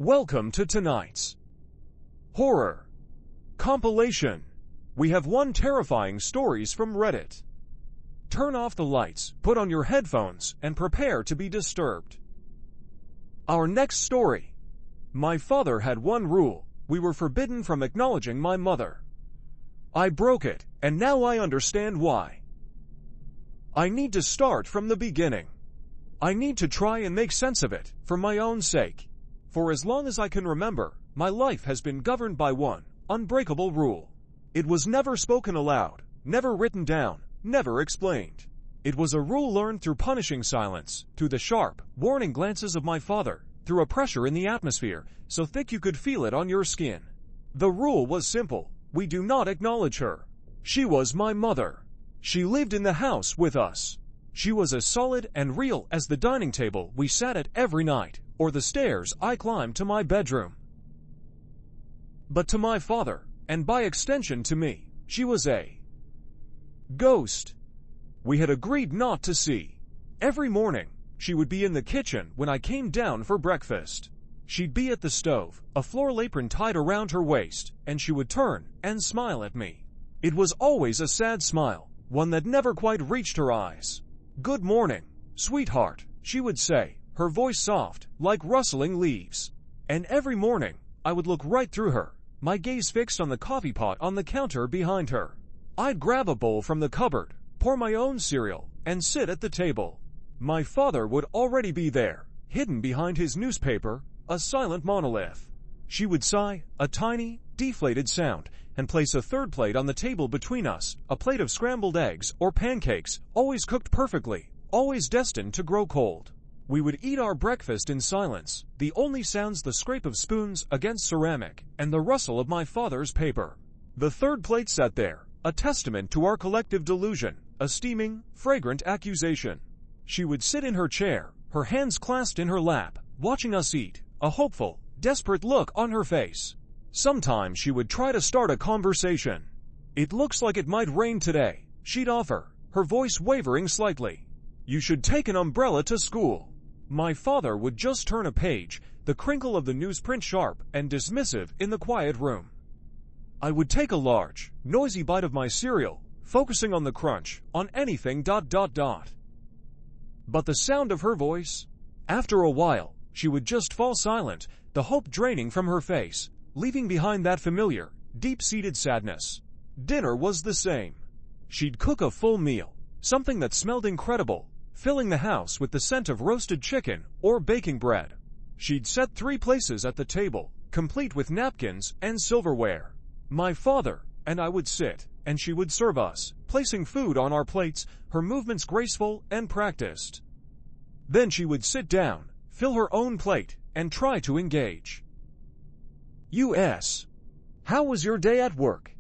Welcome to tonight's horror compilation. We have one terrifying stories from Reddit. Turn off the lights, put on your headphones, and prepare to be disturbed. Our next story. My father had one rule: we were forbidden from acknowledging my mother. I broke it, and now I understand why. I need to start from the beginning. I need to try and make sense of it, for my own sake. For as long as I can remember, my life has been governed by one unbreakable rule. It was never spoken aloud, never written down, never explained. It was a rule learned through punishing silence, through the sharp, warning glances of my father, through a pressure in the atmosphere, so thick you could feel it on your skin. The rule was simple: we do not acknowledge her. She was my mother. She lived in the house with us. She was as solid and real as the dining table we sat at every night, or the stairs I climbed to my bedroom. But to my father, and by extension to me, she was a ghost we had agreed not to see. Every morning, she would be in the kitchen when I came down for breakfast. She'd be at the stove, a floral apron tied around her waist, and she would turn and smile at me. It was always a sad smile, one that never quite reached her eyes. "Good morning, sweetheart," she would say, her voice soft, like rustling leaves. And every morning, I would look right through her, my gaze fixed on the coffee pot on the counter behind her. I'd grab a bowl from the cupboard, pour my own cereal, and sit at the table. My father would already be there, hidden behind his newspaper, a silent monolith. She would sigh, a tiny, deflated sound, and place a third plate on the table between us, a plate of scrambled eggs or pancakes, always cooked perfectly, always destined to grow cold. We would eat our breakfast in silence, the only sounds the scrape of spoons against ceramic and the rustle of my father's paper. The third plate sat there, a testament to our collective delusion, a steaming, fragrant accusation. She would sit in her chair, her hands clasped in her lap, watching us eat, a hopeful, desperate look on her face. Sometimes she would try to start a conversation. "It looks like it might rain today," she'd offer, her voice wavering slightly. "You should take an umbrella to school." My father would just turn a page, the crinkle of the newsprint sharp and dismissive in the quiet room. I would take a large, noisy bite of my cereal, focusing on the crunch, on anything ... But the sound of her voice? After a while, she would just fall silent, the hope draining from her face, leaving behind that familiar, deep-seated sadness. Dinner was the same. She'd cook a full meal, something that smelled incredible, filling the house with the scent of roasted chicken or baking bread. She'd set 3 places at the table, complete with napkins and silverware. My father and I would sit, and she would serve us, placing food on our plates, her movements graceful and practiced. Then she would sit down, fill her own plate, and try to engage. "U.S. How was your day at work?"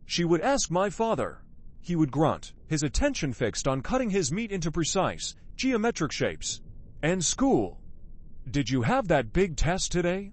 she would ask my father. He would grunt, his attention fixed on cutting his meat into precise, geometric shapes. "And school? Did you have that big test today?"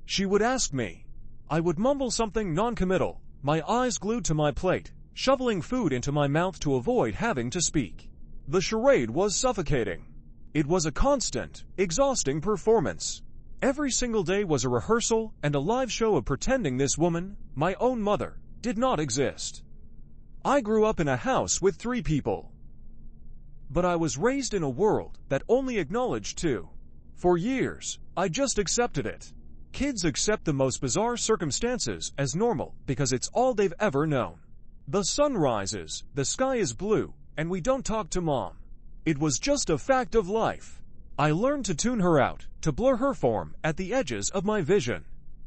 she would ask me. I would mumble something non-committal, my eyes glued to my plate, shoveling food into my mouth to avoid having to speak. The charade was suffocating. It was a constant, exhausting performance. Every single day was a rehearsal and a live show of pretending this woman, my own mother, did not exist. I grew up in a house with 3 people. But I was raised in a world that only acknowledged 2. For years, I just accepted it. Kids accept the most bizarre circumstances as normal because it's all they've ever known. The sun rises, the sky is blue, and we don't talk to mom. It was just a fact of life. I learned to tune her out, to blur her form at the edges of my vision.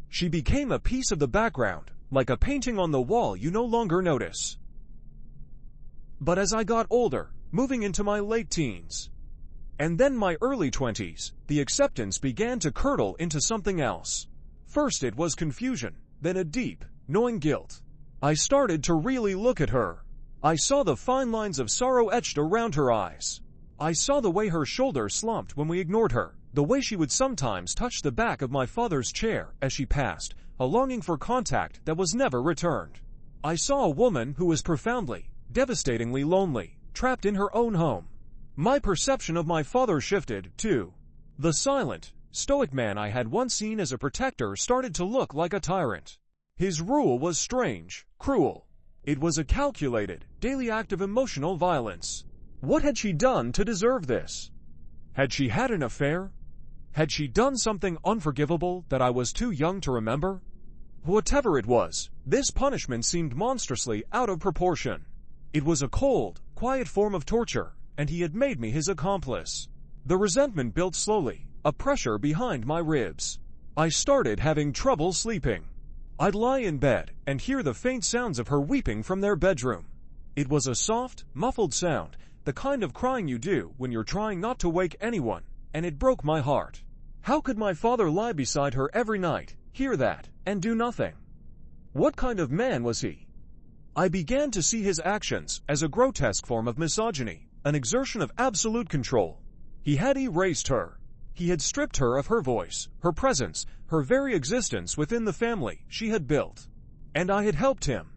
She became a piece of the background, like a painting on the wall you no longer notice. But as I got older, moving into my late teens, and then my early 20s, the acceptance began to curdle into something else. First it was confusion, then a deep, knowing guilt. I started to really look at her. I saw the fine lines of sorrow etched around her eyes. I saw the way her shoulders slumped when we ignored her, the way she would sometimes touch the back of my father's chair as she passed, a longing for contact that was never returned. I saw a woman who was profoundly, devastatingly lonely, trapped in her own home. My perception of my father shifted, too. The silent, stoic man I had once seen as a protector started to look like a tyrant. His rule was strange, cruel. It was a calculated, daily act of emotional violence. What had she done to deserve this? Had she had an affair? Had she done something unforgivable that I was too young to remember? Whatever it was, this punishment seemed monstrously out of proportion. It was a cold, quiet form of torture, and he had made me his accomplice. The resentment built slowly, a pressure behind my ribs. I started having trouble sleeping. I'd lie in bed and hear the faint sounds of her weeping from their bedroom. It was a soft, muffled sound, the kind of crying you do when you're trying not to wake anyone, and it broke my heart. How could my father lie beside her every night, hear that, and do nothing? What kind of man was he? I began to see his actions as a grotesque form of misogyny, an exertion of absolute control. He had erased her. He had stripped her of her voice, her presence, her very existence within the family she had built. And I had helped him.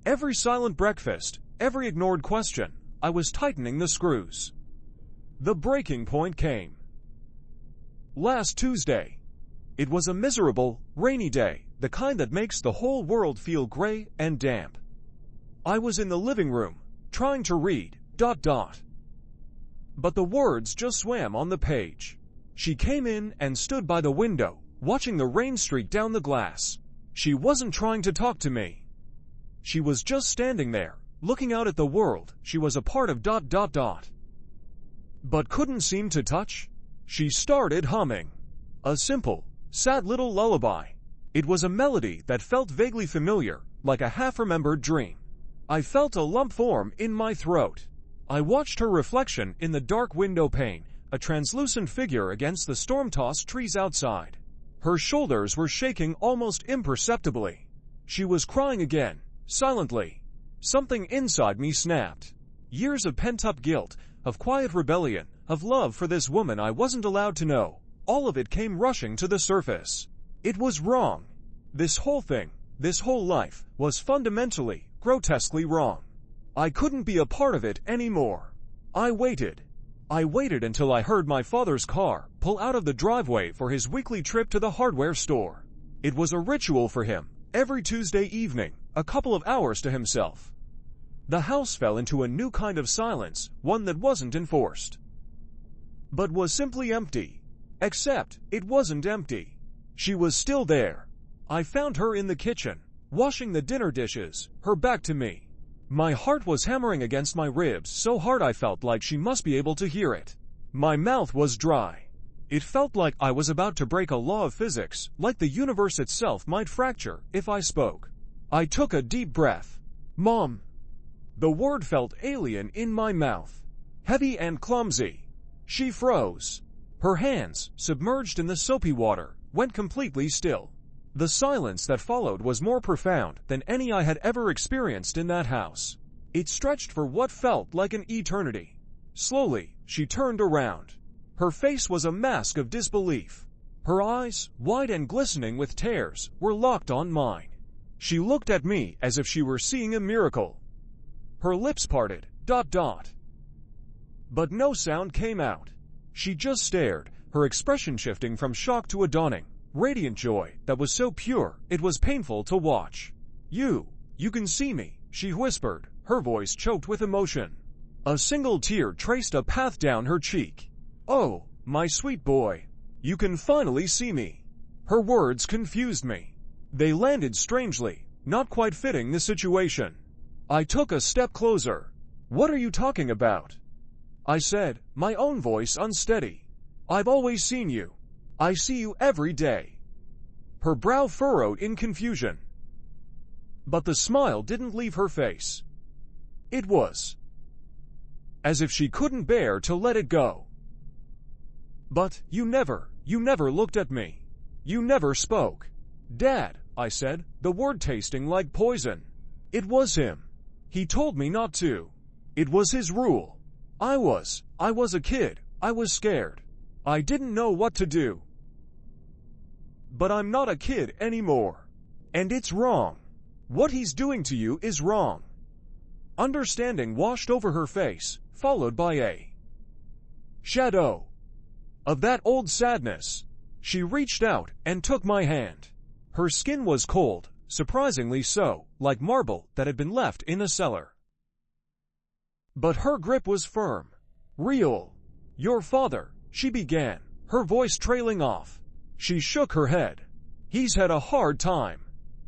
Every silent breakfast, every ignored question, I was tightening the screws. The breaking point came. Last Tuesday. It was a miserable, rainy day, the kind that makes the whole world feel gray and damp. I was in the living room, trying to read, ... But the words just swam on the page. She came in and stood by the window, watching the rain streak down the glass. She wasn't trying to talk to me. She was just standing there, looking out at the world she was a part of ... But couldn't seem to touch. She started humming. A simple, sad little lullaby. It was a melody that felt vaguely familiar, like a half-remembered dream. I felt a lump form in my throat. I watched her reflection in the dark window pane, a translucent figure against the storm-tossed trees outside. Her shoulders were shaking almost imperceptibly. She was crying again, silently. Something inside me snapped. Years of pent-up guilt, of quiet rebellion, of love for this woman I wasn't allowed to know. All of it came rushing to the surface. It was wrong. This whole thing, this whole life, was fundamentally, grotesquely wrong. I couldn't be a part of it anymore. I waited. I waited until I heard my father's car pull out of the driveway for his weekly trip to the hardware store. It was a ritual for him, every Tuesday evening, a couple of hours to himself. The house fell into a new kind of silence, one that wasn't enforced, but was simply empty. Except, it wasn't empty. She was still there. I found her in the kitchen, washing the dinner dishes, her back to me. My heart was hammering against my ribs so hard I felt like she must be able to hear it. My mouth was dry. It felt like I was about to break a law of physics, like the universe itself might fracture if I spoke. I took a deep breath. Mom. The word felt alien in my mouth, heavy and clumsy. She froze. Her hands, submerged in the soapy water, went completely still. The silence that followed was more profound than any I had ever experienced in that house. It stretched for what felt like an eternity. Slowly, she turned around. Her face was a mask of disbelief. Her eyes, wide and glistening with tears, were locked on mine. She looked at me as if she were seeing a miracle. Her lips parted, ... But no sound came out. She just stared, her expression shifting from shock to a dawning, radiant joy that was so pure it was painful to watch. You can see me, she whispered, her voice choked with emotion. A single tear traced a path down her cheek. Oh, my sweet boy, you can finally see me. Her words confused me. They landed strangely, not quite fitting the situation. I took a step closer. What are you talking about? I said, my own voice unsteady. I've always seen you. I see you every day. Her brow furrowed in confusion. But the smile didn't leave her face. It was as if she couldn't bear to let it go. But you never looked at me. You never spoke. Dad, I said, the word tasting like poison. It was him. He told me not to. It was his rule. I was a kid. I was scared. I didn't know what to do. But I'm not a kid anymore. And it's wrong. What he's doing to you is wrong. Understanding washed over her face, followed by a shadow of that old sadness. She reached out and took my hand. Her skin was cold, surprisingly so, like marble that had been left in a cellar. But her grip was firm. Real. Your father, she began, her voice trailing off. She shook her head. He's had a hard time.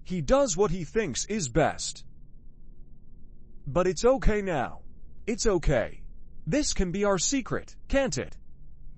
He does what he thinks is best. But it's okay now. It's okay. This can be our secret, can't it?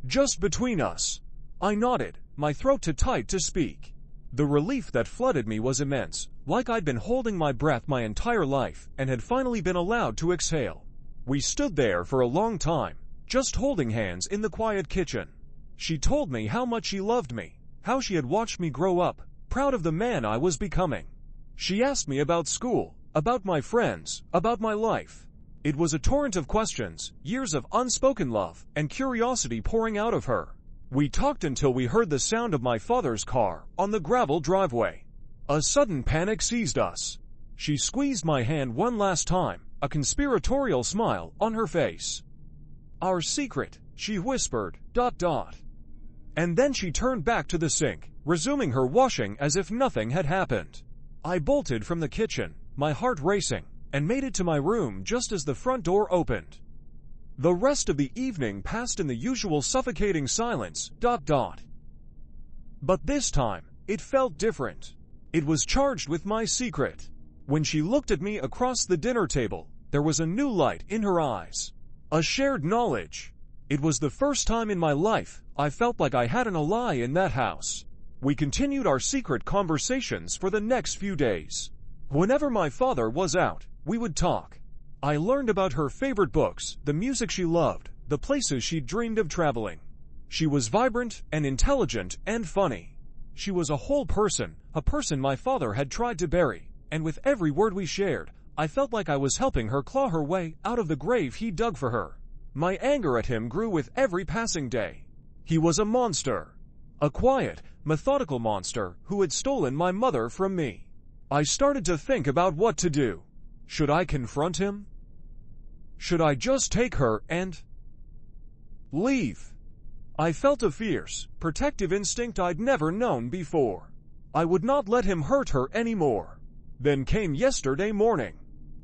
Just between us. I nodded, my throat too tight to speak. The relief that flooded me was immense, like I'd been holding my breath my entire life and had finally been allowed to exhale. We stood there for a long time, just holding hands in the quiet kitchen. She told me how much she loved me, how she had watched me grow up, proud of the man I was becoming. She asked me about school, about my friends, about my life. It was a torrent of questions, years of unspoken love and curiosity pouring out of her. We talked until we heard the sound of my father's car on the gravel driveway. A sudden panic seized us. She squeezed my hand one last time, a conspiratorial smile on her face. Our secret, she whispered, ... And then she turned back to the sink, resuming her washing as if nothing had happened. I bolted from the kitchen, my heart racing, and made it to my room just as the front door opened. The rest of the evening passed in the usual suffocating silence, ... But this time, it felt different. It was charged with my secret. When she looked at me across the dinner table, there was a new light in her eyes. A shared knowledge. It was the first time in my life I felt like I had an ally in that house. We continued our secret conversations for the next few days. Whenever my father was out, we would talk. I learned about her favorite books, the music she loved, the places she dreamed of traveling. She was vibrant and intelligent and funny. She was a whole person, a person my father had tried to bury, and with every word we shared, I felt like I was helping her claw her way out of the grave he dug for her. My anger at him grew with every passing day. He was a monster. A quiet, methodical monster who had stolen my mother from me. I started to think about what to do. Should I confront him? Should I just take her and leave? I felt a fierce, protective instinct I'd never known before. I would not let him hurt her anymore. Then came yesterday morning.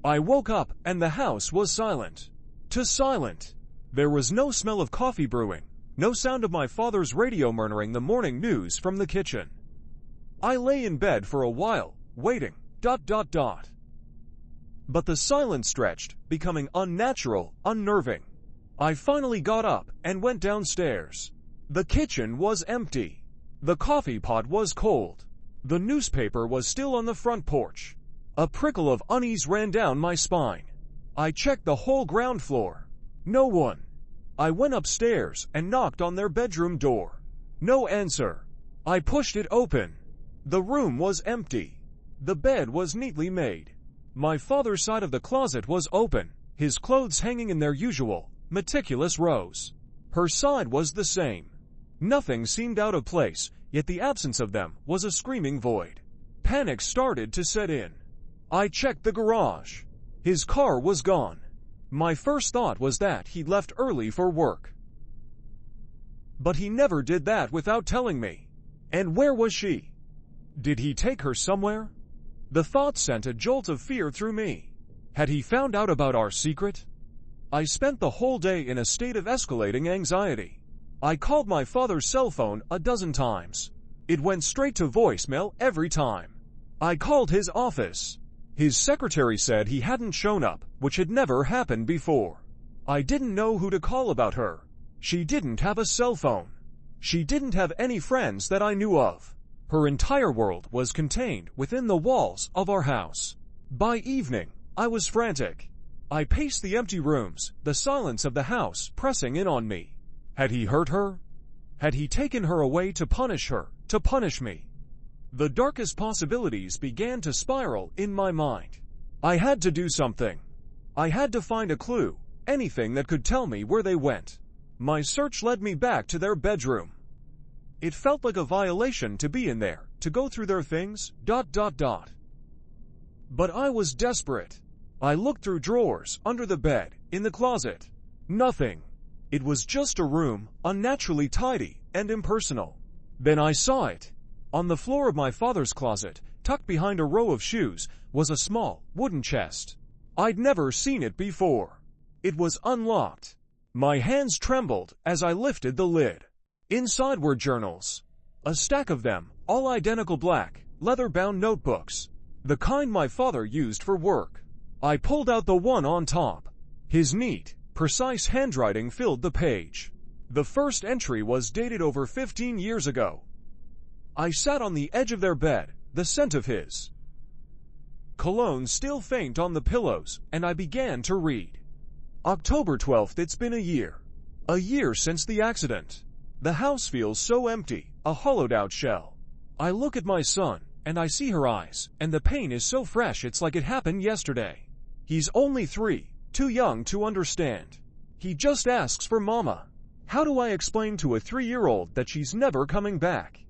I woke up and the house was silent. Too silent. There was no smell of coffee brewing, no sound of my father's radio murmuring the morning news from the kitchen. I lay in bed for a while, waiting, ... But the silence stretched, becoming unnatural, unnerving. I finally got up and went downstairs. The kitchen was empty. The coffee pot was cold. The newspaper was still on the front porch. A prickle of unease ran down my spine. I checked the whole ground floor. No one. I went upstairs and knocked on their bedroom door. No answer. I pushed it open. The room was empty. The bed was neatly made. My father's side of the closet was open, his clothes hanging in their usual, meticulous rows. Her side was the same. Nothing seemed out of place, yet the absence of them was a screaming void. Panic started to set in. I checked the garage. His car was gone. My first thought was that he'd left early for work. But he never did that without telling me. And where was she? Did he take her somewhere? The thought sent a jolt of fear through me. Had he found out about our secret? I spent the whole day in a state of escalating anxiety. I called my father's cell phone a dozen times. It went straight to voicemail every time. I called his office. His secretary said he hadn't shown up, which had never happened before. I didn't know who to call about her. She didn't have a cell phone. She didn't have any friends that I knew of. Her entire world was contained within the walls of our house. By evening, I was frantic. I paced the empty rooms, the silence of the house pressing in on me. Had he hurt her? Had he taken her away to punish her, to punish me? The darkest possibilities began to spiral in my mind. I had to do something. I had to find a clue, anything that could tell me where they went. My search led me back to their bedroom. It felt like a violation to be in there, to go through their things, ... But I was desperate. I looked through drawers, under the bed, in the closet. Nothing. It was just a room, unnaturally tidy and impersonal. Then I saw it. On the floor of my father's closet, tucked behind a row of shoes, was a small, wooden chest. I'd never seen it before. It was unlocked. My hands trembled as I lifted the lid. Inside were journals. A stack of them, all identical black, leather-bound notebooks. The kind my father used for work. I pulled out the one on top. His neat, precise handwriting filled the page. The first entry was dated over 15 years ago. I sat on the edge of their bed, the scent of his cologne still faint on the pillows, and I began to read. October 12th, it's been a year. A year since the accident. The house feels so empty, a hollowed-out shell. I look at my son, and I see her eyes, and the pain is so fresh it's like it happened yesterday. He's only 3, too young to understand. He just asks for Mama. How do I explain to a 3-year-old that she's never coming back?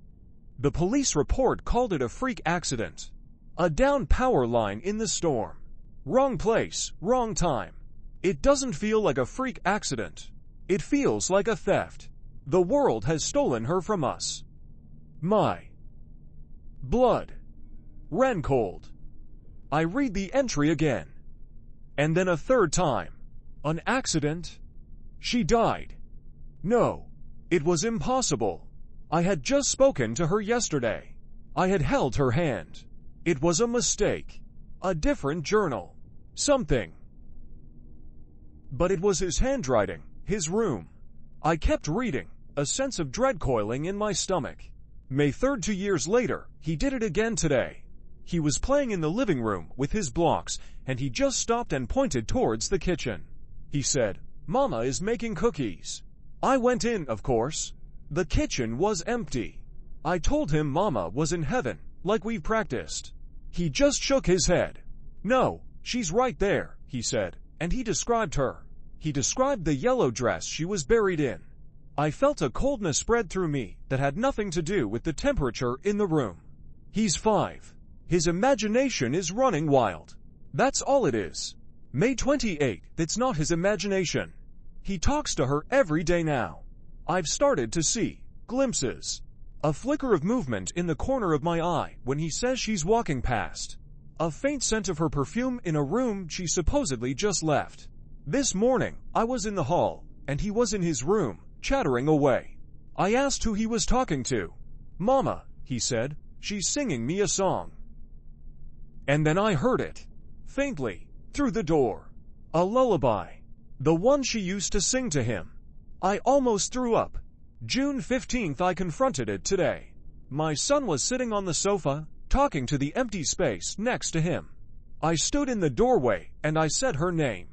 The police report called it a freak accident. A downed power line in the storm. Wrong place, wrong time. It doesn't feel like a freak accident. It feels like a theft. The world has stolen her from us. My blood ran cold. I read the entry again. And then a third time. An accident? She died. No, it was impossible. I had just spoken to her yesterday. I had held her hand. It was a mistake. A different journal. Something. But it was his handwriting, his room. I kept reading, a sense of dread coiling in my stomach. May 3rd, 2 years later, he did it again today. He was playing in the living room with his blocks, and he just stopped and pointed towards the kitchen. He said, "Mama is making cookies." I went in, of course. The kitchen was empty. I told him Mama was in heaven, like we've practiced. He just shook his head. "No, she's right there," he said, and he described her. He described the yellow dress she was buried in. I felt a coldness spread through me that had nothing to do with the temperature in the room. He's 5. His imagination is running wild. That's all it is. May 28, that's not his imagination. He talks to her every day now. I've started to see glimpses. A flicker of movement in the corner of my eye when he says she's walking past. A faint scent of her perfume in a room she supposedly just left. This morning, I was in the hall, and he was in his room, chattering away. I asked who he was talking to. "Mama," he said, "she's singing me a song." And then I heard it, faintly, through the door. A lullaby. The one she used to sing to him. I almost threw up. June 15th, I confronted it today. My son was sitting on the sofa, talking to the empty space next to him. I stood in the doorway, and I said her name.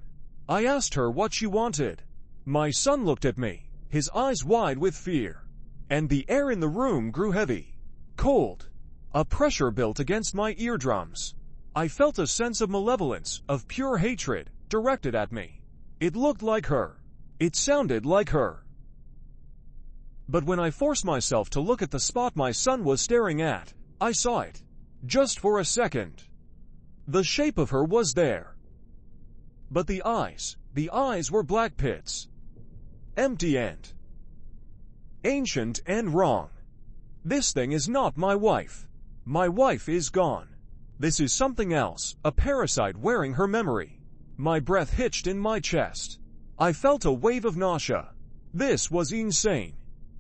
I asked her what she wanted. My son looked at me, his eyes wide with fear. And the air in the room grew heavy, cold. A pressure built against my eardrums. I felt a sense of malevolence, of pure hatred, directed at me. It looked like her. It sounded like her. But when I forced myself to look at the spot my son was staring at, I saw it. Just for a second. The shape of her was there. But the eyes were black pits. Empty and ancient and wrong. This thing is not my wife. My wife is gone. This is something else, a parasite wearing her memory. My breath hitched in my chest. I felt a wave of nausea. This was insane.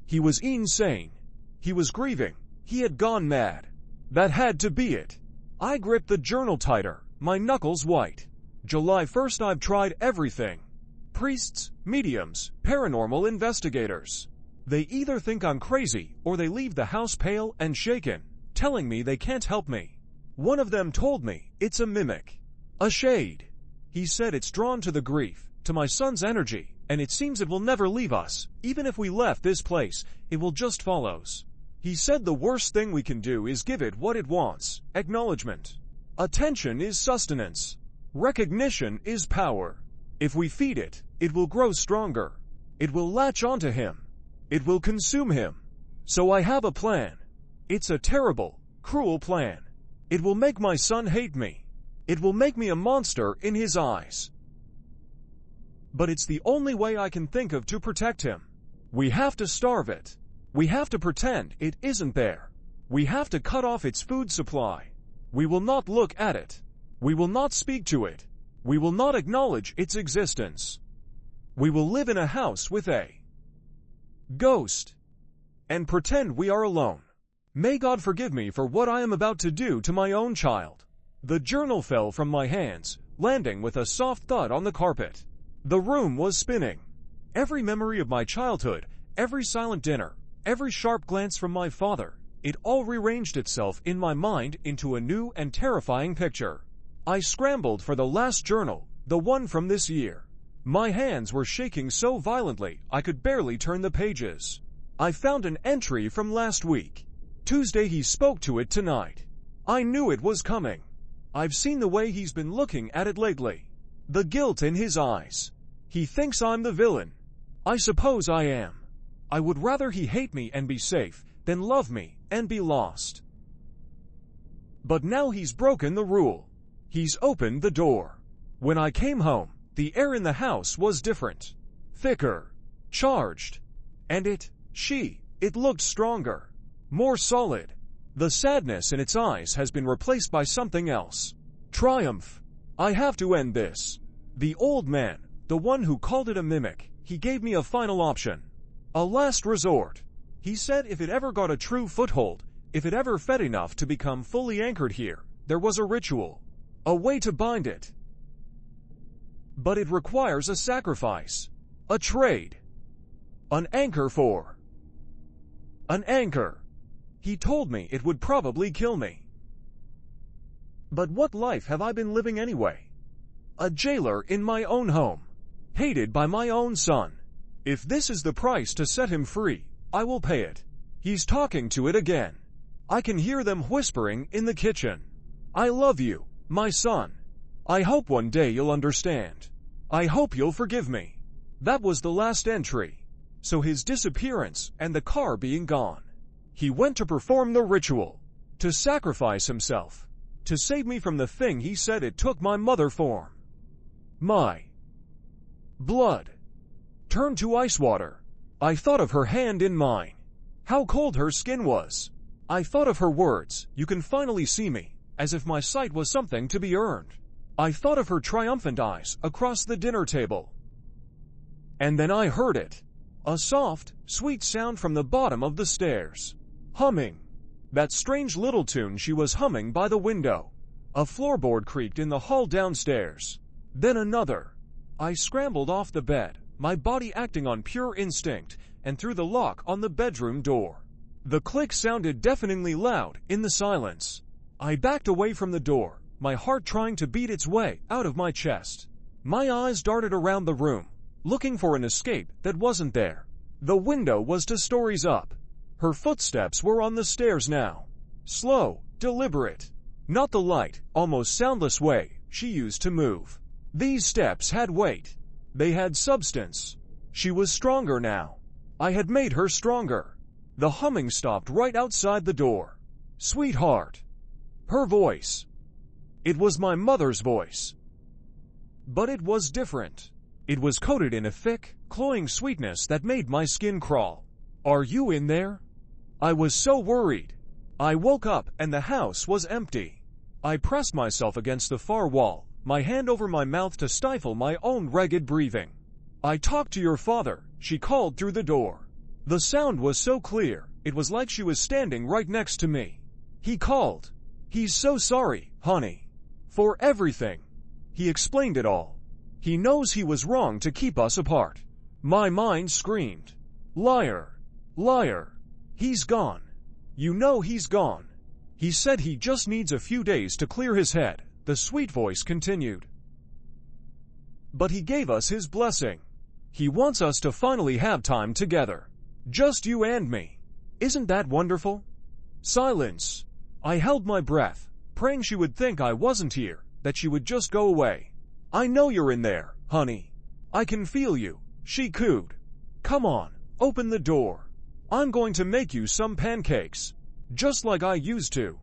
He was insane. He was grieving. He had gone mad. That had to be it. I gripped the journal tighter, my knuckles white. July 1st, I've tried everything. Priests, mediums, paranormal investigators. They either think I'm crazy or they leave the house pale and shaken, telling me they can't help me. One of them told me it's a mimic. A shade. He said it's drawn to the grief, to my son's energy, and it seems it will never leave us. Even if we left this place, it will just follows. He said the worst thing we can do is give it what it wants, acknowledgement. Attention is sustenance. Recognition is power. If we feed it, it will grow stronger. It will latch onto him. It will consume him. So I have a plan. It's a terrible, cruel plan. It will make my son hate me. It will make me a monster in his eyes. But it's the only way I can think of to protect him. We have to starve it. We have to pretend it isn't there. We have to cut off its food supply. We will not look at it. We will not speak to it. We will not acknowledge its existence. We will live in a house with a ghost and pretend we are alone. May God forgive me for what I am about to do to my own child. The journal fell from my hands, landing with a soft thud on the carpet. The room was spinning. Every memory of my childhood, every silent dinner, every sharp glance from my father, it all rearranged itself in my mind into a new and terrifying picture. I scrambled for the last journal, the one from this year. My hands were shaking so violently I could barely turn the pages. I found an entry from last week. Tuesday he spoke to it tonight. I knew it was coming. I've seen the way he's been looking at it lately. The guilt in his eyes. He thinks I'm the villain. I suppose I am. I would rather he hate me and be safe than love me and be lost. But now he's broken the rule. He's opened the door. When I came home, the air in the house was different. Thicker. Charged. And it looked stronger. More solid. The sadness in its eyes has been replaced by something else. Triumph. I have to end this. The old man, the one who called it a mimic, he gave me a final option. A last resort. He said if it ever got a true foothold, if it ever fed enough to become fully anchored here, there was a ritual. A way to bind it. But it requires a sacrifice. A trade. An anchor for. An anchor. He told me it would probably kill me. But what life have I been living anyway? A jailer in my own home. Hated by my own son. If this is the price to set him free, I will pay it. He's talking to it again. I can hear them whispering in the kitchen. I love you, my son. I hope one day you'll understand. I hope you'll forgive me. That was the last entry. So his disappearance and the car being gone. He went to perform the ritual. To sacrifice himself. To save me from the thing he said it took my mother form. My blood turned to ice water. I thought of her hand in mine. How cold her skin was. I thought of her words, "You can finally see me," as if my sight was something to be earned. I thought of her triumphant eyes across the dinner table. And then I heard it. A soft, sweet sound from the bottom of the stairs. Humming. That strange little tune she was humming by the window. A floorboard creaked in the hall downstairs. Then another. I scrambled off the bed, my body acting on pure instinct, and threw the lock on the bedroom door. The click sounded deafeningly loud in the silence. I backed away from the door, my heart trying to beat its way out of my chest. My eyes darted around the room, looking for an escape that wasn't there. The window was 2 stories up. Her footsteps were on the stairs now. Slow, deliberate. Not the light, almost soundless way she used to move. These steps had weight. They had substance. She was stronger now. I had made her stronger. The humming stopped right outside the door. Sweetheart. Her voice. It was my mother's voice. But it was different. It was coated in a thick, cloying sweetness that made my skin crawl. Are you in there? I was so worried. I woke up and the house was empty. I pressed myself against the far wall, my hand over my mouth to stifle my own ragged breathing. I talked to your father, she called through the door. The sound was so clear, it was like she was standing right next to me. He called. He's so sorry, honey. For everything. He explained it all. He knows he was wrong to keep us apart. My mind screamed. Liar. Liar. He's gone. You know he's gone. He said he just needs a few days to clear his head, the sweet voice continued. But he gave us his blessing. He wants us to finally have time together. Just you and me. Isn't that wonderful? Silence. I held my breath, praying she would think I wasn't here, that she would just go away. I know you're in there, honey. I can feel you, she cooed. Come on, open the door. I'm going to make you some pancakes, just like I used to.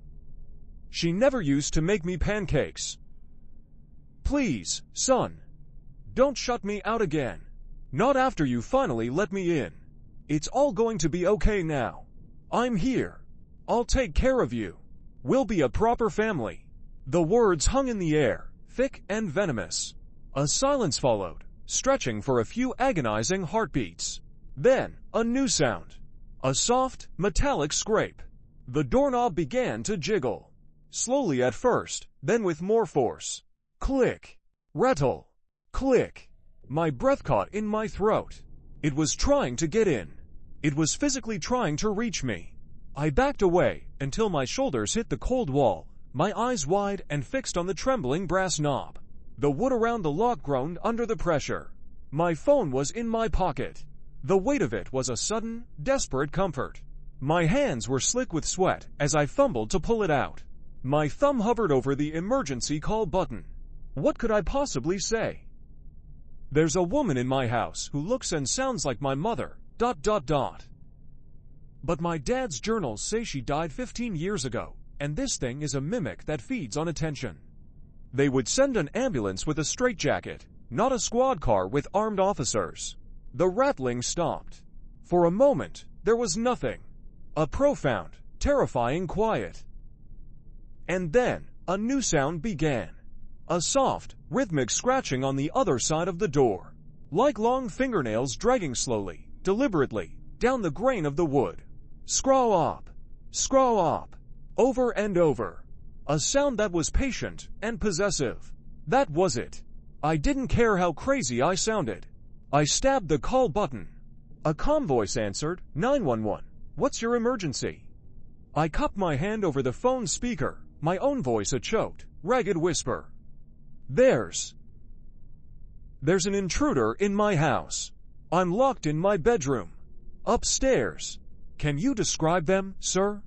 She never used to make me pancakes. Please, son. Don't shut me out again. Not after you finally let me in. It's all going to be okay now. I'm here. I'll take care of you. We'll be a proper family." The words hung in the air, thick and venomous. A silence followed, stretching for a few agonizing heartbeats. Then, a new sound. A soft, metallic scrape. The doorknob began to jiggle. Slowly at first, then with more force. Click. Rattle. Click. My breath caught in my throat. It was trying to get in. It was physically trying to reach me. I backed away until my shoulders hit the cold wall, my eyes wide and fixed on the trembling brass knob. The wood around the lock groaned under the pressure. My phone was in my pocket. The weight of it was a sudden, desperate comfort. My hands were slick with sweat as I fumbled to pull it out. My thumb hovered over the emergency call button. What could I possibly say? "There's a woman in my house who looks and sounds like my mother, ... But my dad's journals say she died 15 years ago, and this thing is a mimic that feeds on attention." They would send an ambulance with a straitjacket, not a squad car with armed officers. The rattling stopped. For a moment, there was nothing. A profound, terrifying quiet. And then, a new sound began. A soft, rhythmic scratching on the other side of the door. Like long fingernails dragging slowly, deliberately, down the grain of the wood. Scraw up, over and over. A sound that was patient and possessive. That was it. I didn't care how crazy I sounded. I stabbed the call button. A calm voice answered, 911. "What's your emergency?" I cupped my hand over the phone speaker, my own voice a choked, ragged whisper. There's an intruder in my house. I'm locked in my bedroom. Upstairs. Can you describe them, sir?"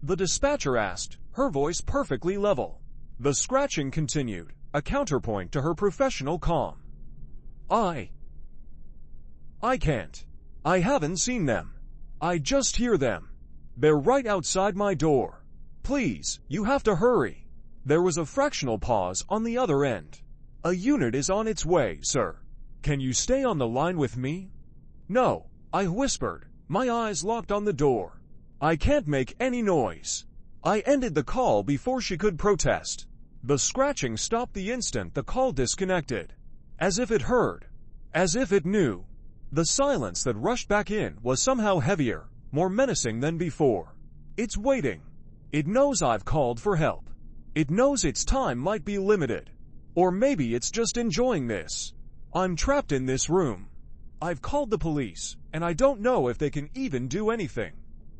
The dispatcher asked, her voice perfectly level. The scratching continued, a counterpoint to her professional calm. I can't. I haven't seen them. I just hear them. They're right outside my door. Please, you have to hurry." There was a fractional pause on the other end. "A unit is on its way, sir. Can you stay on the line with me?" "No," I whispered, my eyes locked on the door. "I can't make any noise." I ended the call before she could protest. The scratching stopped the instant the call disconnected. As if it heard. As if it knew. The silence that rushed back in was somehow heavier, more menacing than before. It's waiting. It knows I've called for help. It knows its time might be limited. Or maybe it's just enjoying this. I'm trapped in this room. I've called the police, and I don't know if they can even do anything.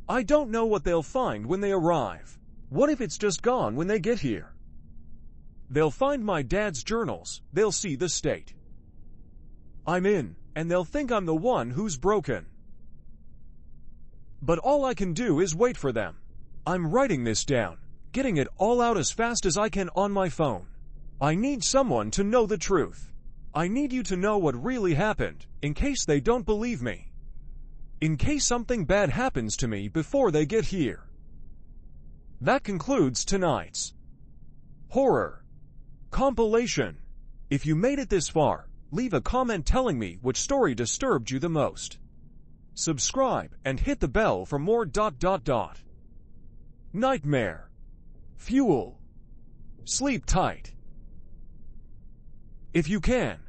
I don't know what they'll find when they arrive. What if it's just gone when they get here? They'll find my dad's journals, they'll see the state I'm in, and they'll think I'm the one who's broken. But all I can do is wait for them. I'm writing this down, getting it all out as fast as I can on my phone. I need someone to know the truth. I need you to know what really happened, in case they don't believe me. In case something bad happens to me before they get here. That concludes tonight's horror compilation. If you made it this far, leave a comment telling me which story disturbed you the most. Subscribe and hit the bell for more ... Nightmare. Fuel. Sleep tight. If you can.